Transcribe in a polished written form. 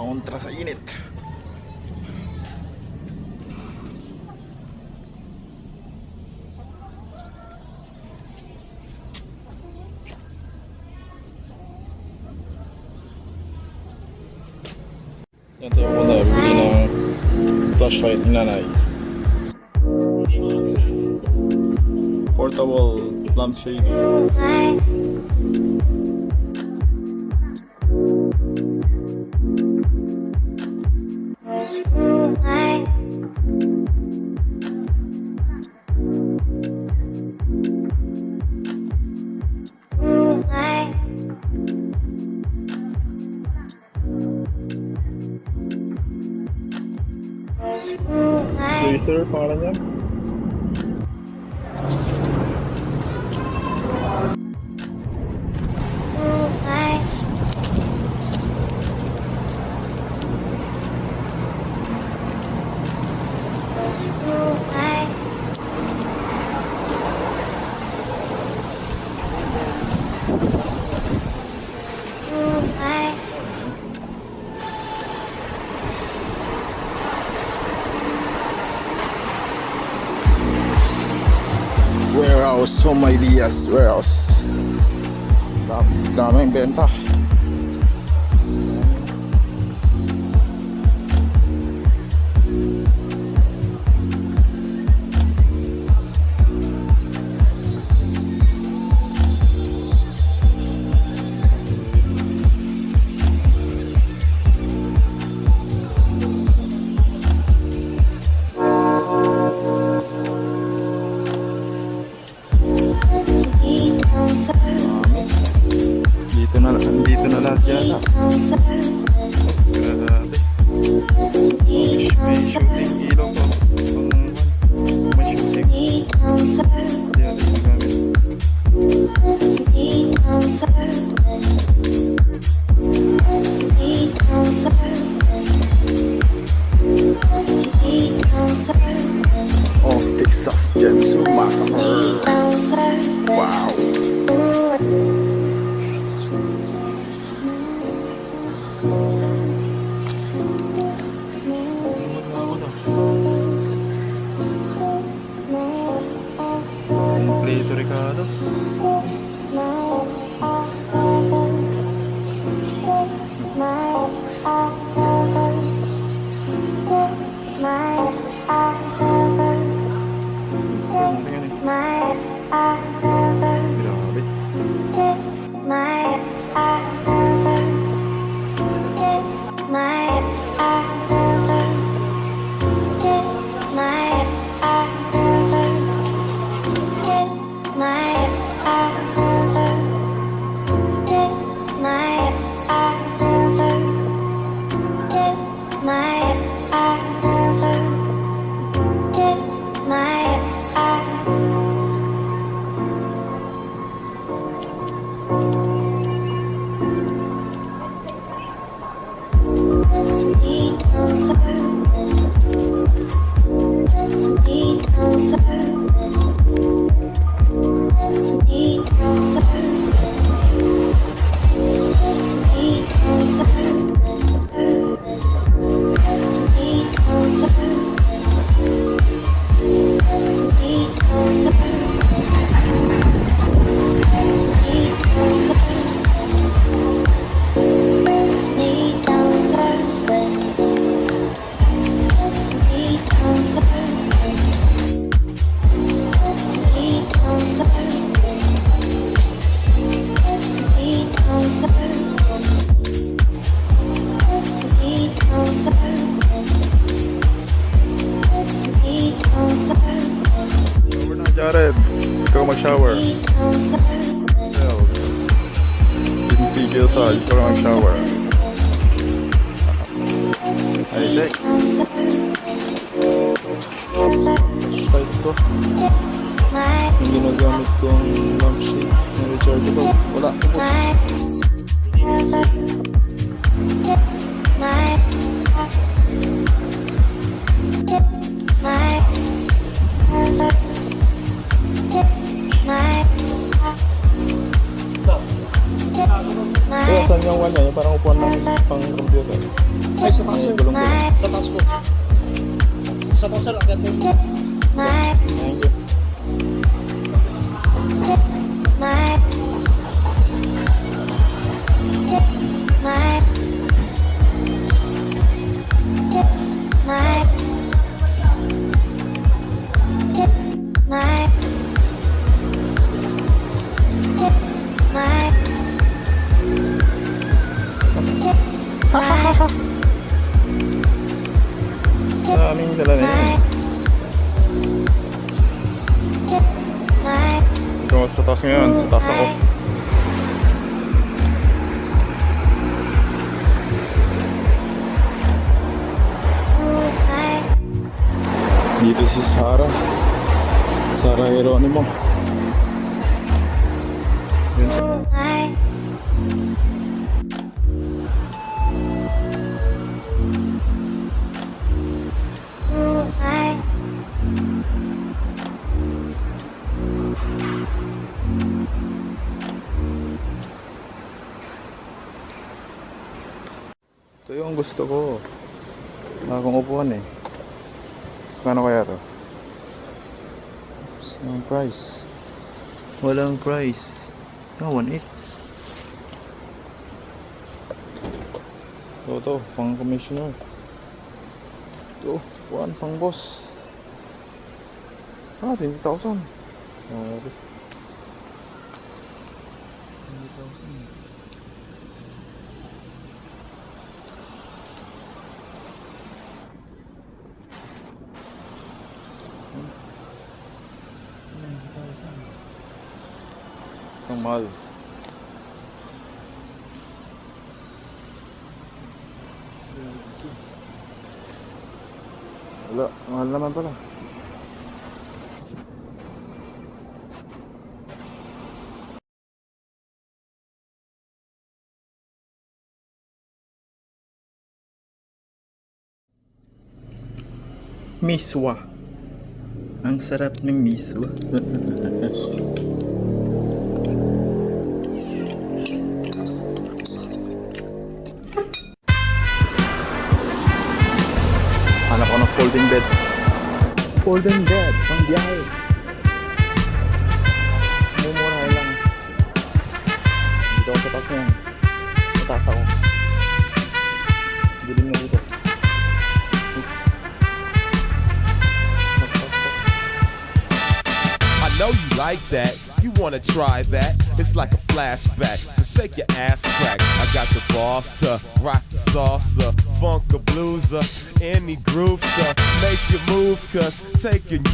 Kumakontra sa init. Yan tayo muna, bibili ng flashlight ni nanay. Portable lampshade. Laser, pangalan niya? Warehouse, oh my Diaz, warehouse. Daming benta. Dito na lahat yata. Grabe. May shooting ilaw pa. May shooting. Hindi natin gamit. Oh, Texas Chainsaw Massacre. Wow. Completo Ricardos. Jared, ikaw mag-shower. Well, si Gilsa, ikaw mag-shower. Ay, Jack. Start ko. Yung ginagamit kong lampshade na rechargeable. Wala, ubos. Saan yung kanya, yung parang upuan ng pang computer. Ay, sa taas sir. Gulong-gulong. Sa taas po. Sa taas sir, akit po. Thank you. Daming dala na yun. Ito ako sa taas ngayon, sa taas ako. Dito si Sarah Geronimo. Yun sa ito yung gusto ko. Akong upuan eh. Paano kaya to? Oops, walang price. Walang price. Oh, 1.8. Ito, pang commissioner. Ito, 1 pang boss. 20,000. Grabe. 20,000. Ang mahal. Wala, mahal naman pala. Miswa. Ang sarap ng miswa. Hanap ko ng folding bed. Folding bed, pang biyahe. Mumurahin lang. Dito ako sa taas ngayon. Sa taas ako. Dilim na dito. Oops. I know you like that. You wanna try that? It's like a flashback. So shake your ass crack. I got the balls to rock the salsa, funk a blueser, any groove to make you move. 'Cause taking you